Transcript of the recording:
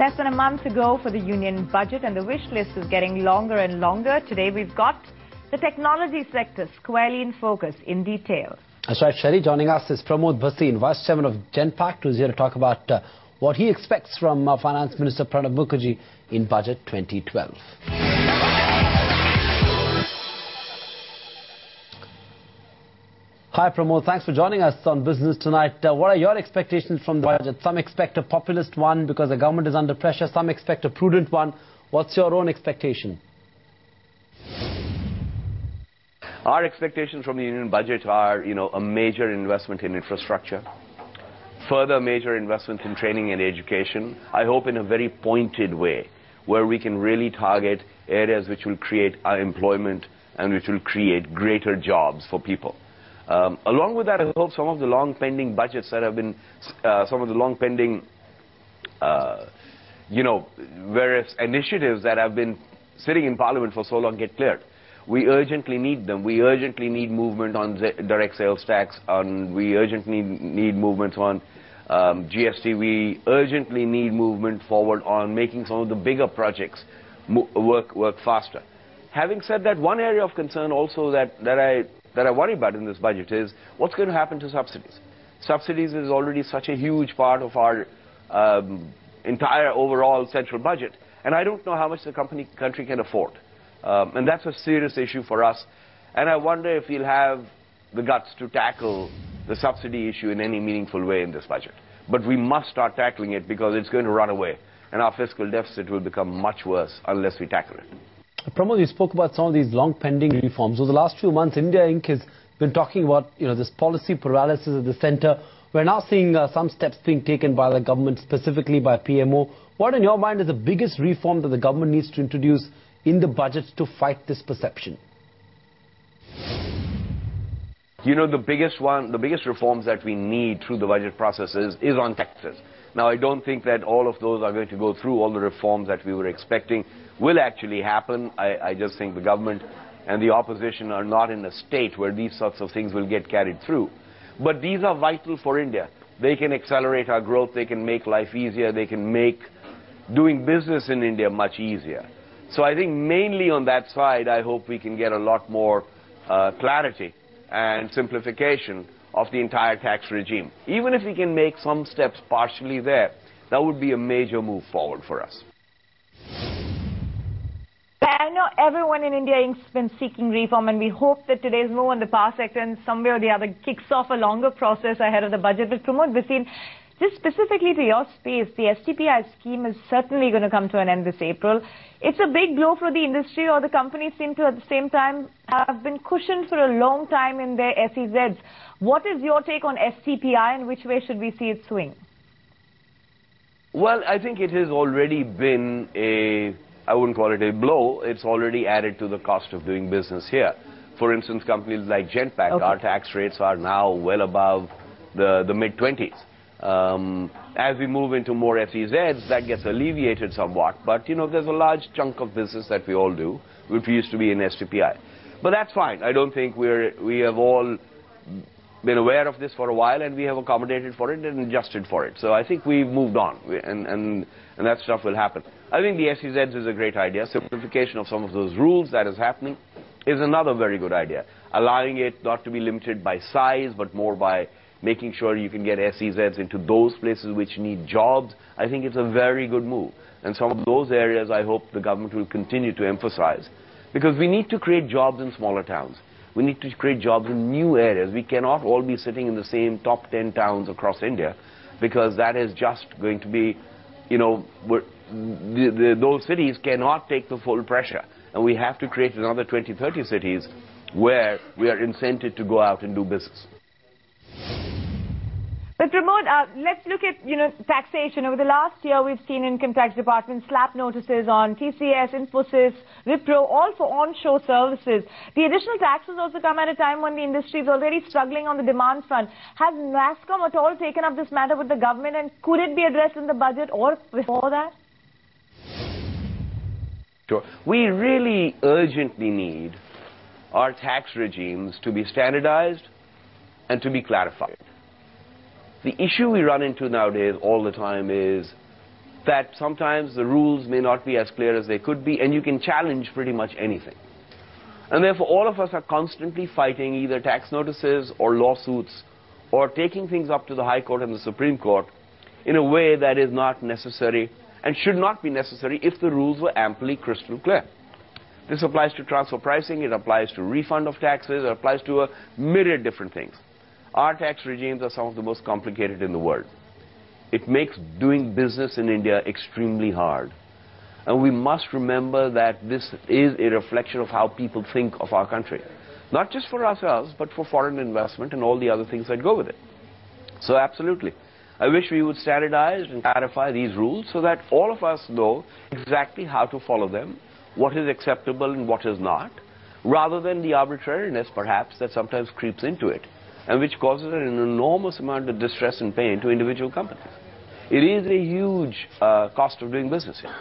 Less than a month to go for the union budget, and the wish list is getting longer and longer. Today we've got the technology sector squarely in focus in detail. That's right, Sherry. Joining us is Pramod Bhasin, Vice Chairman of Genpact, who's here to talk about what he expects from Finance Minister Pramod Bhasin in Budget 2012. Hi Pramod, thanks for joining us on Business Tonight. What are your expectations from the budget? Some expect a populist one because the government is under pressure. Some expect a prudent one. What's your own expectation? Our expectations from the union budget are, a major investment in infrastructure, further major investment in training and education. I hope in a very pointed way, where we can really target areas which will create employment and which will create greater jobs for people. Along with that, I hope some of the long-pending budgets that have been, some of the long-pending, various initiatives that have been sitting in Parliament for so long get cleared. We urgently need them. We urgently need movement on direct sales tax. We urgently need movements on GST. We urgently need movement forward on making some of the bigger projects work faster. Having said that, one area of concern also that I worry about in this budget is what's going to happen to subsidies. Subsidies is already such a huge part of our entire overall central budget, and I don't know how much the country can afford. And that's a serious issue for us, and I wonder if we'll have the guts to tackle the subsidy issue in any meaningful way in this budget. But we must start tackling it because it's going to run away, and our fiscal deficit will become much worse unless we tackle it. Pramod, you spoke about some of these long-pending reforms. Over the last few months, India Inc. has been talking about this policy paralysis at the centre. We're now seeing some steps being taken by the government, specifically by PMO. What, in your mind, is the biggest reform that the government needs to introduce in the budget to fight this perception? The biggest reforms that we need through the budget process is on taxes. Now, I don't think that all of those are going to go through. All the reforms that we were expecting will actually happen. I just think the government and the opposition are not in a state where these sorts of things will get carried through. But these are vital for India. They can accelerate our growth. They can make life easier. They can make doing business in India much easier. So I think mainly on that side, I hope we can get a lot more clarity and simplification of the entire tax regime. Even if we can make some steps partially there, that would be a major move forward for us. I know everyone in India has been seeking reform, and we hope that today's move on the power sector in some way or the other kicks off a longer process ahead of the budget. But Pramod Bhasin, just specifically to your space, the STPI scheme is certainly going to come to an end this April. It's a big blow for the industry, or the companies seem to at the same time have been cushioned for a long time in their SEZs. What is your take on STPI, and which way should we see it swing? Well, I think it has already been I wouldn't call it a blow. It's already added to the cost of doing business here. For instance, companies like Genpact, our tax rates are now well above the mid-20s. As we move into more SEZs, that gets alleviated somewhat. But, there's a large chunk of business that we all do, which used to be in STPI. But that's fine. I don't think we have all been aware of this for a while, and we have accommodated for it and adjusted for it. So I think we've moved on, and that stuff will happen. I think the SEZs is a great idea. Simplification of some of those rules that is happening is another very good idea. Allowing it not to be limited by size, but more by making sure you can get SEZs into those places which need jobs, I think it's a very good move. And some of those areas I hope the government will continue to emphasize. Because we need to create jobs in smaller towns. We need to create jobs in new areas. We cannot all be sitting in the same top 10 towns across India, because that is just going to be, those cities cannot take the full pressure. And we have to create another 20, 30 cities where we are incented to go out and do business. But Pramod, let's look at, taxation. Over the last year, we've seen income tax department slap notices on TCS, Infosys, Wipro, all for onshore services. The additional taxes also come at a time when the industry is already struggling on the demand front. Has NASSCOM at all taken up this matter with the government, and could it be addressed in the budget or before that? Sure. We really urgently need our tax regimes to be standardized and to be clarified. The issue we run into nowadays all the time is that sometimes the rules may not be as clear as they could be, and you can challenge pretty much anything. And therefore, all of us are constantly fighting either tax notices or lawsuits or taking things up to the High Court and the Supreme Court in a way that is not necessary and should not be necessary if the rules were amply crystal clear. This applies to transfer pricing, it applies to refund of taxes, it applies to a myriad different things. Our tax regimes are some of the most complicated in the world. It makes doing business in India extremely hard. And we must remember that this is a reflection of how people think of our country. Not just for ourselves, but for foreign investment and all the other things that go with it. So absolutely. I wish we would standardize and clarify these rules so that all of us know exactly how to follow them, what is acceptable and what is not, rather than the arbitrariness, perhaps, that sometimes creeps into it, and which causes an enormous amount of distress and pain to individual companies. It is a huge cost of doing business here.